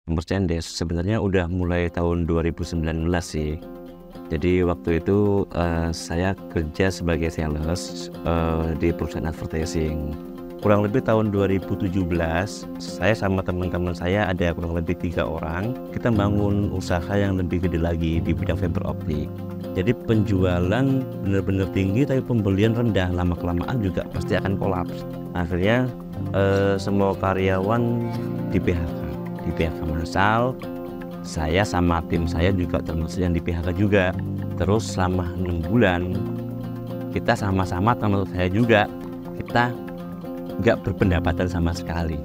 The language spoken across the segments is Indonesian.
Merchandise sebenarnya udah mulai tahun 2019 sih. Jadi waktu itu saya kerja sebagai sales di perusahaan advertising. Kurang lebih tahun 2017 saya sama teman-teman saya ada kurang lebih 3 orang. Kita bangun usaha yang lebih gede lagi di bidang fiber optik. Jadi penjualan benar-benar tinggi tapi pembelian rendah, lama-kelamaan juga pasti akan kolaps. Akhirnya semua karyawan di PHK massal. Saya sama tim saya juga termasuk yang di PHK juga. Terus selama 6 bulan kita sama-sama, termasuk saya juga, kita nggak berpendapatan sama sekali.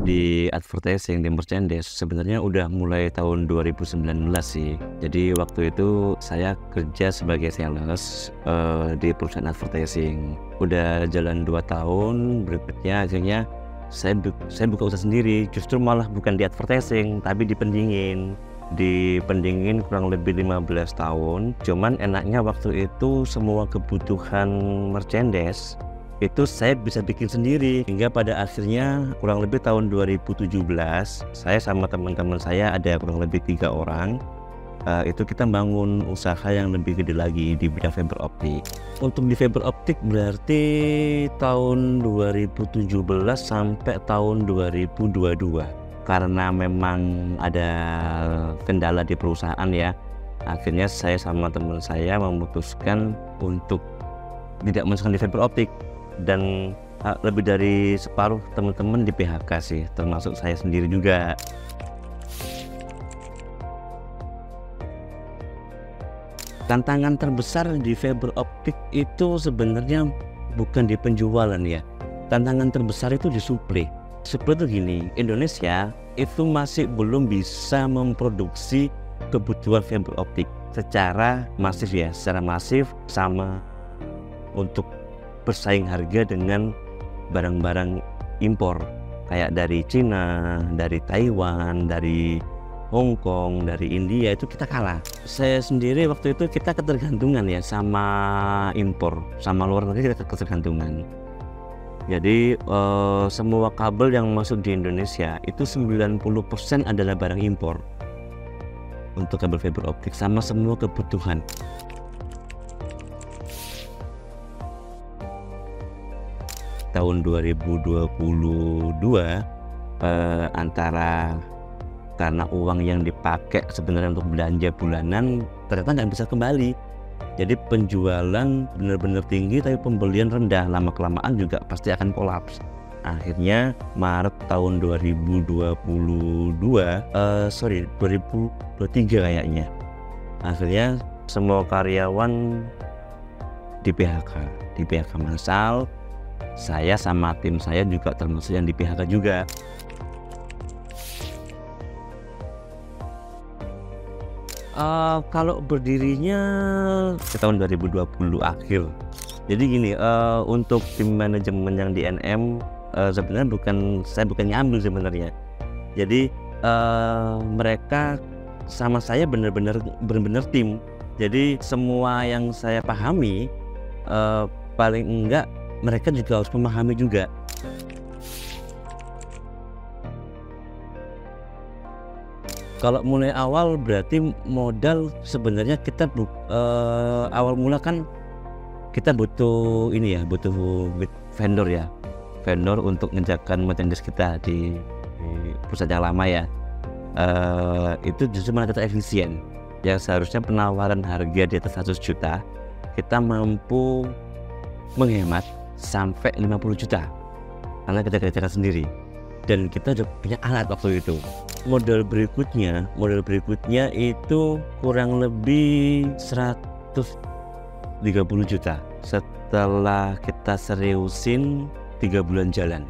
Di advertising, di merchandise sebenarnya udah mulai tahun 2019 sih. Jadi waktu itu saya kerja sebagai sales di perusahaan advertising. Udah jalan 2 tahun, berikutnya akhirnya saya buka usaha sendiri. Justru malah bukan di advertising, tapi di pendingin. Di pendingin kurang lebih 15 tahun. Cuman enaknya waktu itu semua kebutuhan merchandise itu saya bisa bikin sendiri, hingga pada akhirnya kurang lebih tahun 2017 saya sama teman-teman saya ada kurang lebih 3 orang. Itu kita bangun usaha yang lebih gede lagi di bidang fiber optik. Untuk di fiber optik berarti tahun 2017 sampai tahun 2022, karena memang ada kendala di perusahaan ya. Akhirnya saya sama teman saya memutuskan untuk tidak meneruskan di fiber optik. Dan lebih dari separuh teman-teman di PHK sih, termasuk saya sendiri juga. Tantangan terbesar di fiber optik itu sebenarnya bukan di penjualan ya. Tantangan terbesar itu di suplai. Suplai itu gini, Indonesia itu masih belum bisa memproduksi kebutuhan fiber optik secara masif ya, secara masif sama untuk bersaing harga dengan barang-barang impor kayak dari Cina, dari Taiwan, dari Hong Kong, dari India, itu kita kalah. Saya sendiri waktu itu kita ketergantungan ya sama impor, sama luar negeri kita ketergantungan. Jadi semua kabel yang masuk di Indonesia itu 90% adalah barang impor untuk kabel fiber optik sama semua kebutuhan. Tahun 2022 antara karena uang yang dipakai sebenarnya untuk belanja bulanan ternyata nggak bisa kembali. Jadi penjualan benar-benar tinggi tapi pembelian rendah, lama-kelamaan juga pasti akan kolaps. Akhirnya Maret tahun 2023 kayaknya, akhirnya semua karyawan di PHK massal. Saya sama tim saya juga termasuk yang di PHK juga. Kalau berdirinya di tahun 2020 akhir. Jadi gini, untuk tim manajemen yang di NM sebenarnya saya bukan nyambil sebenarnya. Jadi mereka sama saya benar-benar tim. Jadi semua yang saya pahami, paling enggak mereka juga harus memahami juga. Kalau mulai awal berarti modal sebenarnya kita awal mula kan kita butuh vendor ya, vendor untuk ngejakan merchandise kita di perusahaan yang lama ya. Itu justru malah tetap efisien. Yang seharusnya penawaran harga di atas 100 juta kita mampu menghemat sampai 50 juta karena kita kerjakan sendiri, dan kita udah punya alat waktu itu. Modal berikutnya itu kurang lebih 150 30 juta. Setelah kita seriusin 3 bulan jalan,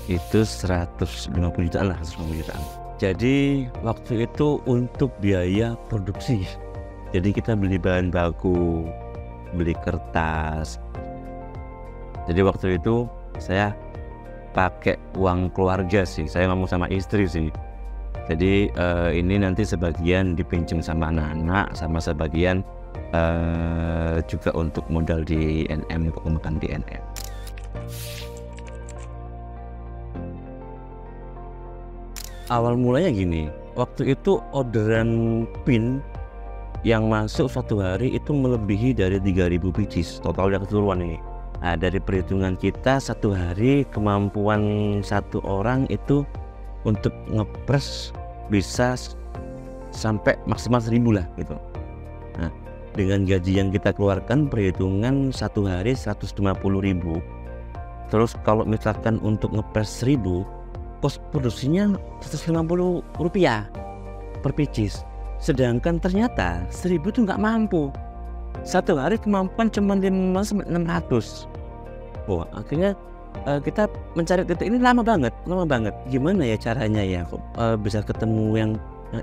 itu 150 jutaan lah, 150 jutaan. Jadi waktu itu untuk biaya produksi. Jadi kita beli bahan baku, beli kertas. Jadi waktu itu saya pakai uang keluarga sih. Saya ngomong sama istri sih. Jadi ini nanti sebagian dipinjam sama anak-anak, sama sebagian juga untuk modal di NM, untuk makan di NM. Awal mulanya gini, waktu itu orderan pin yang masuk satu hari itu melebihi dari 3.000 pieces total yang keseluruhan ini. Nah, dari perhitungan kita satu hari kemampuan satu orang itu untuk ngepres bisa sampai maksimal 1.000 lah gitu. Nah, dengan gaji yang kita keluarkan perhitungan satu hari 150.000. Terus kalau misalkan untuk ngepres 1.000, kos produksinya Rp150 per pieces. Sedangkan ternyata 1.000 itu nggak mampu. Satu hari kemampuan cuma 500-600. Wah, akhirnya kita mencari titik ini lama banget. Gimana ya caranya ya bisa ketemu yang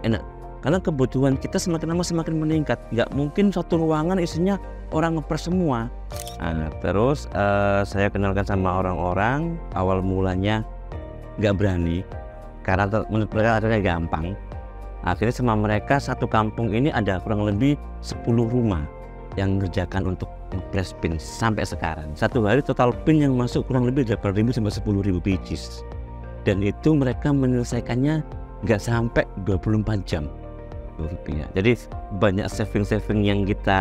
enak? Karena kebutuhan kita semakin lama semakin meningkat. Nggak mungkin satu ruangan isinya orang ngepres semua. Nah, terus saya kenalkan sama orang-orang. Awal mulanya nggak berani karena menurut mereka adanya gampang. Akhirnya sama mereka satu kampung ini ada kurang lebih 10 rumah yang mengerjakan untuk ngepres pin sampai sekarang. Satu hari total pin yang masuk kurang lebih 8.000 sampai 10.000 pieces. Dan itu mereka menyelesaikannya nggak sampai 24 jam. Rupiah. Jadi banyak saving yang kita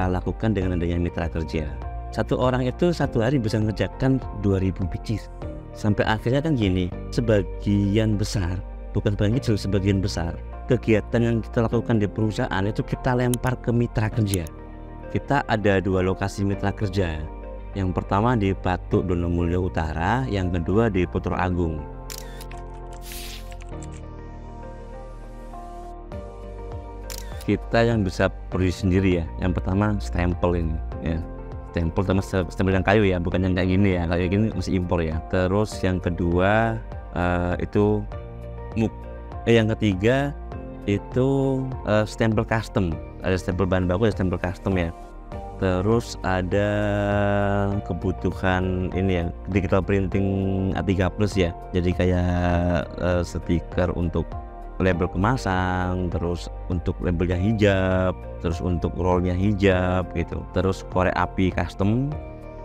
lakukan dengan adanya mitra kerja. Satu orang itu satu hari bisa mengerjakan 2.000 pieces. Sampai akhirnya kan gini, sebagian besar, bukan banyak kecil, sebagian besar kegiatan yang kita lakukan di perusahaan itu kita lempar ke mitra kerja. Kita ada 2 lokasi mitra kerja. Yang pertama di Patuk Donomulyo Utara, yang kedua di Putra Agung. Kita yang bisa produksi sendiri ya. Yang pertama stempel ini ya. Stempel sama stempel yang kayu ya, bukan yang kayak gini ya. Kayak gini mesti impor ya. Terus yang kedua itu MUK. Yang ketiga itu stempel custom. Ada stempel bahan baku, ada stempel custom ya. Terus ada kebutuhan ini ya, digital printing A3 plus ya. Jadi kayak stiker untuk label kemasan, terus untuk labelnya hijab, terus untuk rollnya hijab gitu. Terus korek api custom,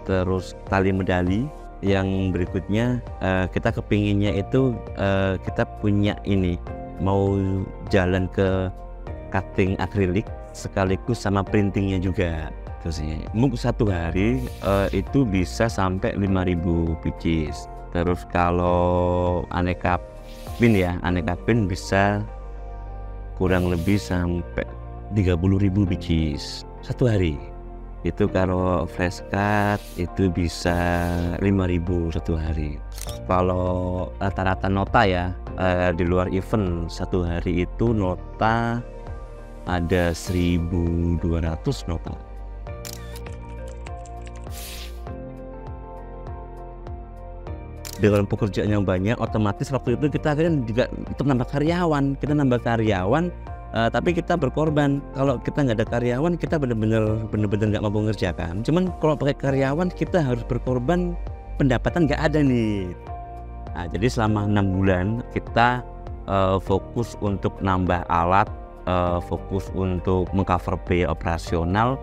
terus tali medali. Yang berikutnya kita kepinginnya itu kita punya ini, mau jalan ke cutting akrilik sekaligus sama printingnya juga. Terus mungkin satu hari itu bisa sampai 5.000 pieces. Terus kalau aneka pin ya, aneka pin bisa kurang lebih sampai 30.000 pieces satu hari. Itu kalau flash cut itu bisa 5.000 satu hari. Kalau rata-rata nota ya di luar event satu hari itu nota ada 1.200 nota. Dengan pekerjaan yang banyak, otomatis waktu itu kita akhirnya juga nambah karyawan, tapi kita berkorban. Kalau kita nggak ada karyawan, kita benar-benar nggak mampu mengerjakan. Cuman kalau pakai karyawan, kita harus berkorban, pendapatan nggak ada nih. Nah, jadi selama 6 bulan kita fokus untuk nambah alat, fokus untuk mengcover biaya operasional.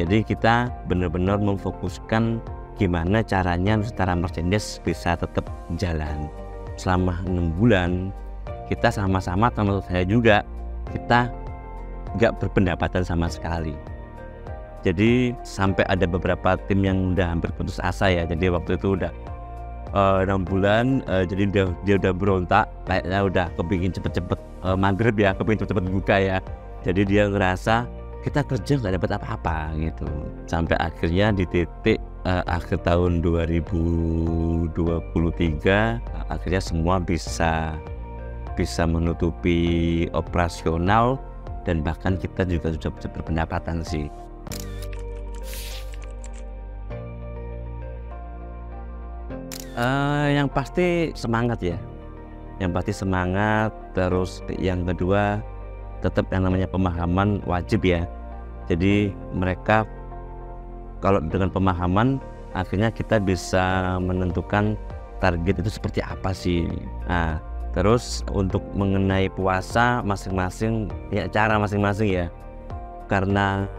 Jadi kita benar-benar memfokuskan gimana caranya secara merchandise bisa tetap jalan. Selama 6 bulan kita sama-sama, termasuk saya juga, kita nggak berpendapatan sama sekali. Jadi sampai ada beberapa tim yang udah hampir putus asa ya. Jadi waktu itu udah 6 bulan, jadi dia udah berontak, kayaknya udah kepingin cepet-cepet maghrib ya, kepingin cepet-cepet buka ya. Jadi dia ngerasa kita kerja nggak dapat apa-apa gitu. Sampai akhirnya di titik akhir tahun 2023 akhirnya semua bisa menutupi operasional, dan bahkan kita juga sudah berpendapatan sih. Yang pasti semangat ya, yang pasti semangat. Terus yang kedua tetap yang namanya pemahaman wajib ya. Jadi mereka kalau dengan pemahaman akhirnya kita bisa menentukan target itu seperti apa sih. Nah, terus untuk mengenai puasa masing-masing ya, cara masing-masing ya. Karena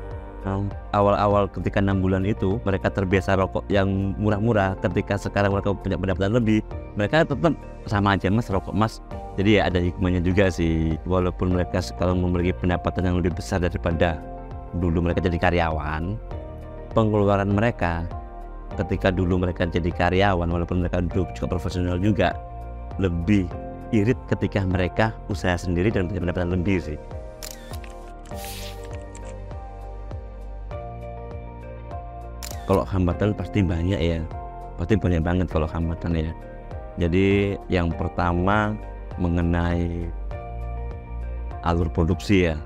awal-awal ketika 6 bulan itu mereka terbiasa rokok yang murah-murah, ketika sekarang mereka punya pendapatan lebih, mereka tetap sama aja mas rokok mas. Jadi ya ada hikmahnya juga sih, walaupun mereka sekarang memiliki pendapatan yang lebih besar daripada dulu mereka jadi karyawan, pengeluaran mereka ketika dulu mereka jadi karyawan walaupun mereka dulu juga profesional juga lebih irit ketika mereka usaha sendiri dan punya pendapatan lebih sih. Kalau hambatan pasti banyak ya, pasti banyak banget kalau hambatan ya. Jadi yang pertama mengenai alur produksi ya,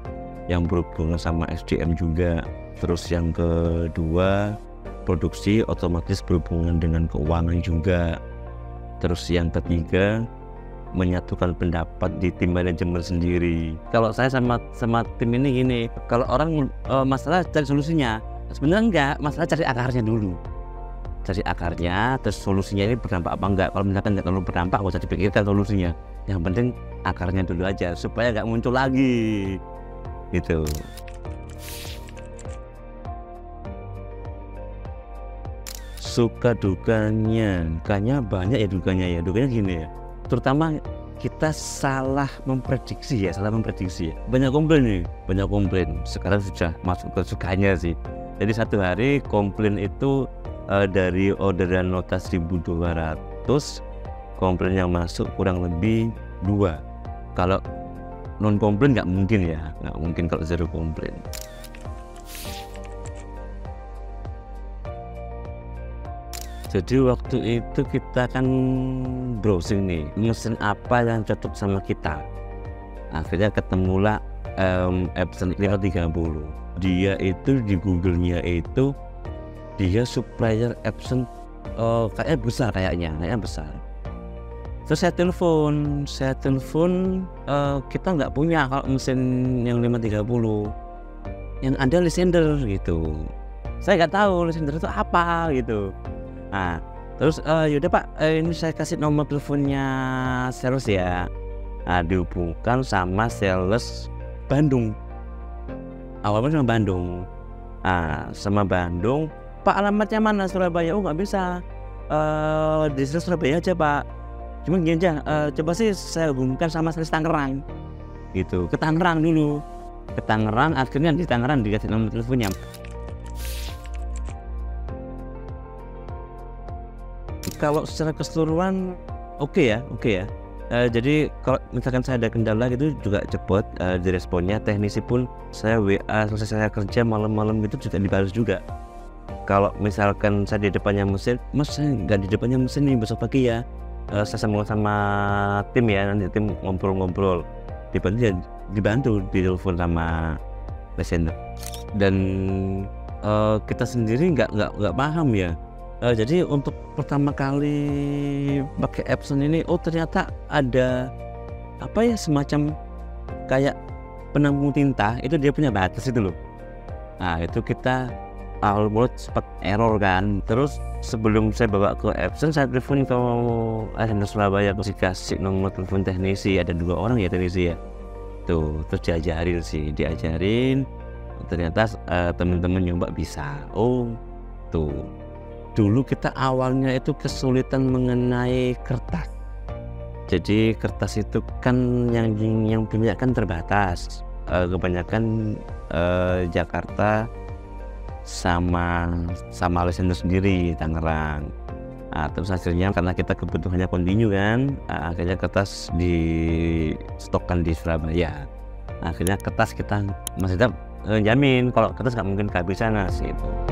yang berhubungan sama SDM juga. Terus yang kedua produksi otomatis berhubungan dengan keuangan juga. Terus yang ketiga menyatukan pendapat di tim manajemen sendiri. Kalau saya sama tim ini gini, kalau orang masalah cari solusinya, sebenarnya enggak, masalah cari akarnya dulu. Cari akarnya, terus solusinya ini berdampak apa enggak. Kalau misalkan enggak terlalu berdampak, gak usah dipikirkan solusinya. Yang penting akarnya dulu aja, supaya enggak muncul lagi. Gitu. Suka dukanya, kayaknya banyak ya dukanya ya. Dukanya gini ya, terutama kita salah memprediksi ya. Banyak komplain. Sekarang sudah masuk ke sukanya sih. Jadi satu hari komplain itu dari orderan nota 1.200, komplain yang masuk kurang lebih 2. Kalau non komplain nggak mungkin ya, nggak mungkin kalau zero komplain. Jadi waktu itu kita kan browsing nih, mesin apa yang cocok sama kita. Akhirnya ketemulah Epson 530. Dia itu di Google-nya itu dia supplier Epson kayaknya besar, kayaknya besar. Terus saya telepon kita nggak punya kalau mesin yang 530, yang ada Lysander gitu. Saya nggak tahu Lysander itu apa gitu. Nah terus yaudah pak, ini saya kasih nomor teleponnya sales ya. Nah dihubungkan sama sales Bandung. Awalnya sama Bandung. Nah sama Bandung, pak alamatnya mana? Surabaya. Oh nggak bisa, di Surabaya aja pak. Cuma gini aja, coba sih saya hubungkan sama sales Tangerang gitu. Ke Tangerang dulu, ke Tangerang. Akhirnya di Tangerang dikasih nomor teleponnya. Kalau secara keseluruhan oke ya. Jadi kalau misalkan saya ada kendala gitu juga cepat diresponnya. Teknisi pun saya WA selesai saya kerja malam-malam gitu juga dibalas juga. Kalau misalkan saya di depannya mesin, mas saya nggak di depannya mesin nih, besok pagi ya. Saya sambung sama tim ya, nanti tim ngobrol-ngobrol. Dibantu di telepon sama Lysander. Dan kita sendiri nggak paham ya. Jadi untuk pertama kali pakai Epson ini, oh ternyata ada apa ya, semacam kayak penampung tinta, itu dia punya batas itu loh. Nah itu kita almost sempat error kan. Terus sebelum saya bawa ke Epson, saya telepon ke Lysander Surabaya, aku kasih nomor telepon teknisi. Ada 2 orang ya teknisi ya. Tuh terus diajarin. Ternyata teman-teman nyoba bisa. Oh tuh. Dulu kita awalnya itu kesulitan mengenai kertas. Jadi kertas itu kan yang punya kan terbatas. Kebanyakan Jakarta sama Lysander sendiri Tangerang. Nah, terus hasilnya karena kita kebutuhannya kontinu kan, akhirnya kertas di stokkan di Surabaya. Akhirnya kertas kita masih tetap jamin kalau kertas nggak mungkin kehabisan gitu.